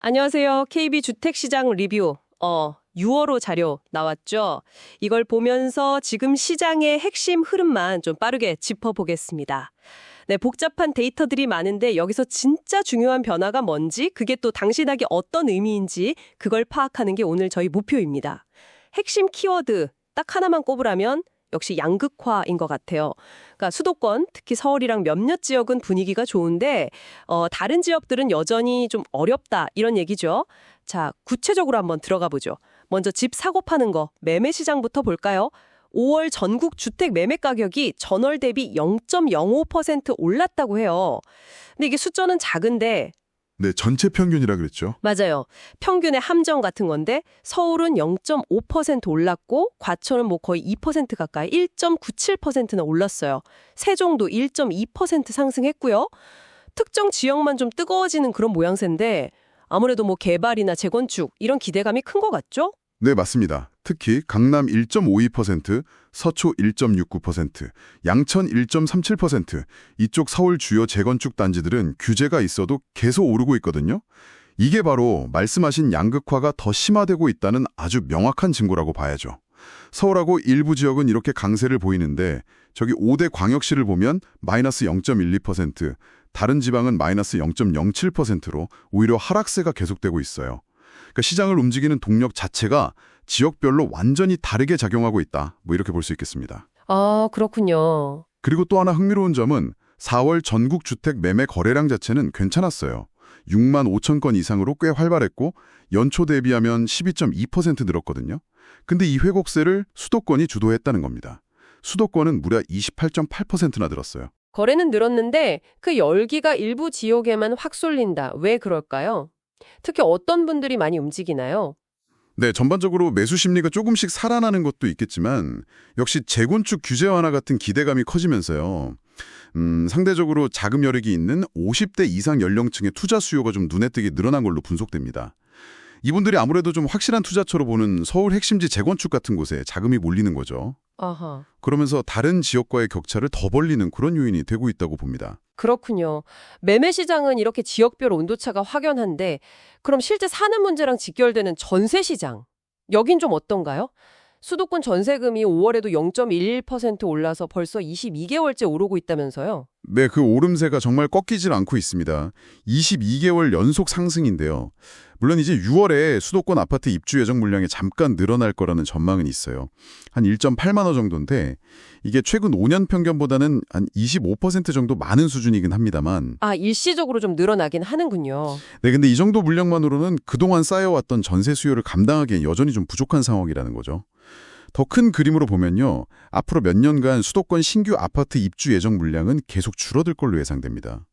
안녕하세요. KB 주택시장 리뷰. 6월호 자료 나왔죠? 이걸 보면서 지금 시장의 핵심 흐름만 좀 빠르게 짚어보겠습니다. 네, 복잡한 데이터들이 많은데 여기서 진짜 중요한 변화가 뭔지, 그게 또 당신에게 어떤 의미인지 그걸 파악하는 게 오늘 저희 목표입니다. 핵심 키워드 딱 하나만 꼽으라면 역시 양극화인 것 같아요. 그러니까 수도권, 특히 서울이랑 몇몇 지역은 분위기가 좋은데 다른 지역들은 여전히 좀 어렵다 이런 얘기죠. 자, 구체적으로 한번 들어가 보죠. 먼저 집 사고 파는 거, 매매 시장부터 볼까요? 5월 전국 주택 매매 가격이 전월 대비 0.05% 올랐다고 해요. 근데 이게 숫자는 작은데 네, 전체 평균이라 그랬죠. 맞아요. 평균의 함정 같은 건데 서울은 0.5% 올랐고 과천은 뭐 거의 2% 가까이 1.97%나 올랐어요. 세종도 1.2% 상승했고요. 특정 지역만 좀 뜨거워지는 그런 모양새인데 아무래도 뭐 개발이나 재건축 이런 기대감이 큰 것 같죠? 네, 맞습니다. 특히 강남 1.52%, 서초 1.69%, 양천 1.37%, 이쪽 서울 주요 재건축 단지들은 규제가 있어도 계속 오르고 있거든요. 이게 바로 말씀하신 양극화가 더 심화되고 있다는 아주 명확한 증거라고 봐야죠. 서울하고 일부 지역은 이렇게 강세를 보이는데 저기 5대 광역시를 보면 마이너스 0.12%, 다른 지방은 마이너스 0.07%로 오히려 하락세가 계속되고 있어요. 그러니까 시장을 움직이는 동력 자체가 지역별로 완전히 다르게 작용하고 있다. 뭐 이렇게 볼 수 있겠습니다. 아, 그렇군요. 그리고 또 하나 흥미로운 점은 4월 전국 주택 매매 거래량 자체는 괜찮았어요. 6만 5천 건 이상으로 꽤 활발했고 연초 대비하면 12.2% 늘었거든요. 근데 이 회복세를 수도권이 주도했다는 겁니다. 수도권은 무려 28.8%나 늘었어요. 거래는 늘었는데 그 열기가 일부 지역에만 확 쏠린다. 왜 그럴까요? 특히 어떤 분들이 많이 움직이나요? 네, 전반적으로 매수 심리가 조금씩 살아나는 것도 있겠지만 역시 재건축 규제 완화 같은 기대감이 커지면서요. 상대적으로 자금 여력이 있는 50대 이상 연령층의 투자 수요가 좀 눈에 띄게 늘어난 걸로 분석됩니다. 이분들이 아무래도 좀 확실한 투자처로 보는 서울 핵심지 재건축 같은 곳에 자금이 몰리는 거죠. 아하. 그러면서 다른 지역과의 격차를 더 벌리는 그런 요인이 되고 있다고 봅니다. 그렇군요. 매매 시장은 이렇게 지역별 온도차가 확연한데 그럼 실제 사는 문제랑 직결되는 전세 시장, 여긴 좀 어떤가요? 수도권 전세금이 5월에도 0.11% 올라서 벌써 22개월째 오르고 있다면서요? 네, 그 오름세가 정말 꺾이질 않고 있습니다. 22개월 연속 상승인데요. 물론 이제 6월에 수도권 아파트 입주 예정 물량이 잠깐 늘어날 거라는 전망은 있어요. 한 1.8만 호 정도인데 이게 최근 5년 평균보다는 한 25% 정도 많은 수준이긴 합니다만 아, 일시적으로 좀 늘어나긴 하는군요. 네, 근데 이 정도 물량만으로는 그동안 쌓여왔던 전세 수요를 감당하기엔 여전히 좀 부족한 상황이라는 거죠. 더 큰 그림으로 보면요. 앞으로 몇 년간 수도권 신규 아파트 입주 예정 물량은 계속 줄어들 걸로 예상됩니다.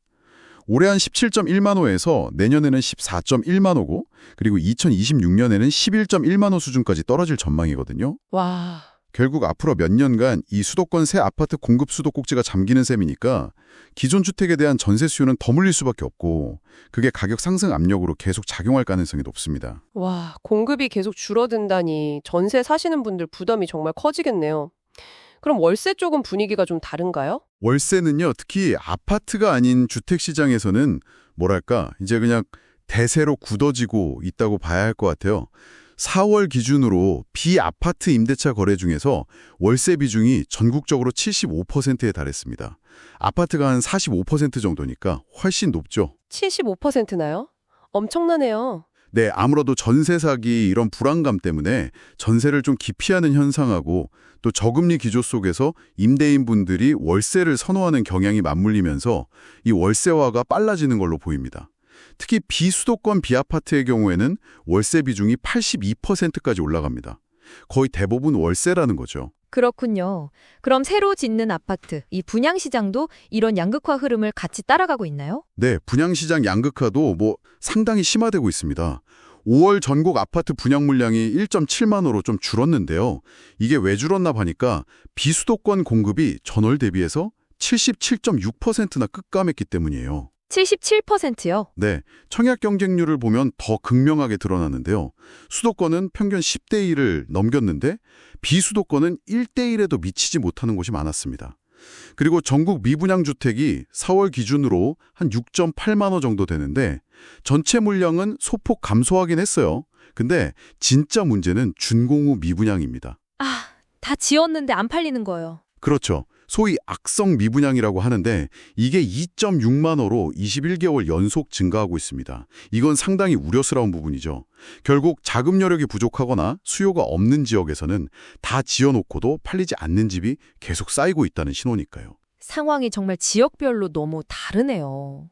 올해 한 17.1만 호에서 내년에는 14.1만 호고 그리고 2026년에는 11.1만 호 수준까지 떨어질 전망이거든요. 와, 결국 앞으로 몇 년간 이 수도권 새 아파트 공급 수도꼭지가 잠기는 셈이니까 기존 주택에 대한 전세 수요는 더 물릴 수밖에 없고 그게 가격 상승 압력으로 계속 작용할 가능성이 높습니다. 와, 공급이 계속 줄어든다니 전세 사시는 분들 부담이 정말 커지겠네요. 그럼 월세 쪽은 분위기가 좀 다른가요? 월세는요, 특히 아파트가 아닌 주택시장에서는 뭐랄까 이제 그냥 대세로 굳어지고 있다고 봐야 할 것 같아요. 4월 기준으로 비아파트 임대차 거래 중에서 월세 비중이 전국적으로 75%에 달했습니다. 아파트가 한 45% 정도니까 훨씬 높죠. 75%나요? 엄청나네요. 네, 아무래도 전세 사기 이런 불안감 때문에 전세를 좀 기피하는 현상하고 또 저금리 기조 속에서 임대인분들이 월세를 선호하는 경향이 맞물리면서 이 월세화가 빨라지는 걸로 보입니다. 특히 비수도권 비아파트의 경우에는 월세 비중이 82%까지 올라갑니다. 거의 대부분 월세라는 거죠. 그렇군요. 그럼 새로 짓는 아파트, 이 분양시장도 이런 양극화 흐름을 같이 따라가고 있나요? 네, 분양시장 양극화도 상당히 심화되고 있습니다. 5월 전국 아파트 분양 물량이 1.7만 호로 좀 줄었는데요. 이게 왜 줄었나 보니까 비수도권 공급이 전월 대비해서 77.6%나 급감했기 때문이에요. 77%요? 네, 청약 경쟁률을 보면 더 극명하게 드러나는데요. 수도권은 평균 10대 1을 넘겼는데 비수도권은 1대 1에도 미치지 못하는 곳이 많았습니다. 그리고 전국 미분양 주택이 4월 기준으로 한 6.8만 호 정도 되는데 전체 물량은 소폭 감소하긴 했어요. 근데 진짜 문제는 준공후 미분양입니다. 아, 다 지었는데 안 팔리는 거예요. 그렇죠. 소위 악성 미분양이라고 하는데 이게 2.6만 호로 21개월 연속 증가하고 있습니다. 이건 상당히 우려스러운 부분이죠. 결국 자금 여력이 부족하거나 수요가 없는 지역에서는 다 지어놓고도 팔리지 않는 집이 계속 쌓이고 있다는 신호니까요. 상황이 정말 지역별로 너무 다르네요.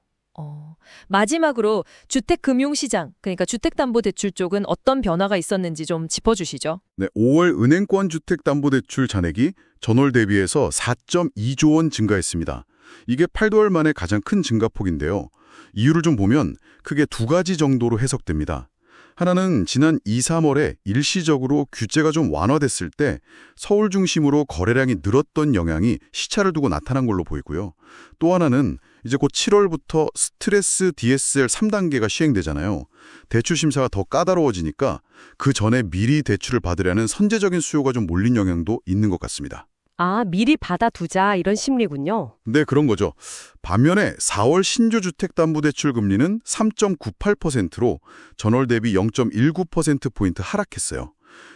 마지막으로 주택금융시장, 그러니까 주택담보대출 쪽은 어떤 변화가 있었는지 좀 짚어주시죠. 네, 5월 은행권 주택담보대출 잔액이 전월 대비해서 4.2조 원 증가했습니다. 이게 8개월 만에 가장 큰 증가폭인데요. 이유를 좀 보면 크게 두 가지 정도로 해석됩니다. 하나는 지난 2, 3월에 일시적으로 규제가 좀 완화됐을 때 서울 중심으로 거래량이 늘었던 영향이 시차를 두고 나타난 걸로 보이고요. 또 하나는 이제 곧 7월부터 스트레스 DSR 3단계가 시행되잖아요. 대출 심사가 더 까다로워지니까 그 전에 미리 대출을 받으려는 선제적인 수요가 좀 몰린 영향도 있는 것 같습니다. 아, 미리 받아두자 이런 심리군요. 네, 그런 거죠. 반면에 4월 신규 주택담보대출 금리는 3.98%로 전월 대비 0.19%포인트 하락했어요.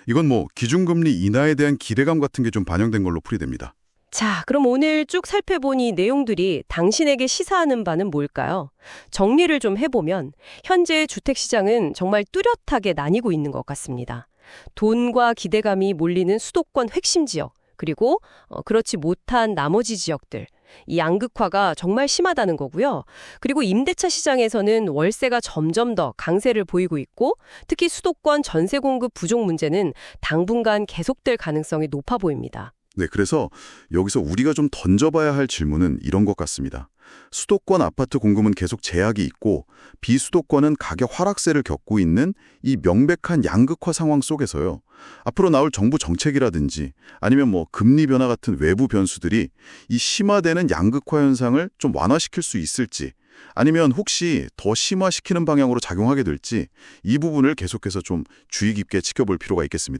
이건 뭐 기준금리 인하에 대한 기대감 같은 게 좀 반영된 걸로 풀이됩니다. 자, 그럼 오늘 쭉 살펴본 이 내용들이 당신에게 시사하는 바는 뭘까요? 정리를 좀 해보면 현재 주택시장은 정말 뚜렷하게 나뉘고 있는 것 같습니다. 돈과 기대감이 몰리는 수도권 핵심 지역, 그리고 그렇지 못한 나머지 지역들, 이 양극화가 정말 심하다는 거고요. 그리고 임대차 시장에서는 월세가 점점 더 강세를 보이고 있고 특히 수도권 전세 공급 부족 문제는 당분간 계속될 가능성이 높아 보입니다. 네, 그래서 여기서 우리가 좀 던져봐야 할 질문은 이런 것 같습니다. 수도권 아파트 공급은 계속 제약이 있고 비수도권은 가격 하락세를 겪고 있는 이 명백한 양극화 상황 속에서요. 앞으로 나올 정부 정책이라든지 아니면 뭐 금리 변화 같은 외부 변수들이 이 심화되는 양극화 현상을 좀 완화시킬 수 있을지 아니면 혹시 더 심화시키는 방향으로 작용하게 될지 이 부분을 계속해서 좀 주의 깊게 지켜볼 필요가 있겠습니다.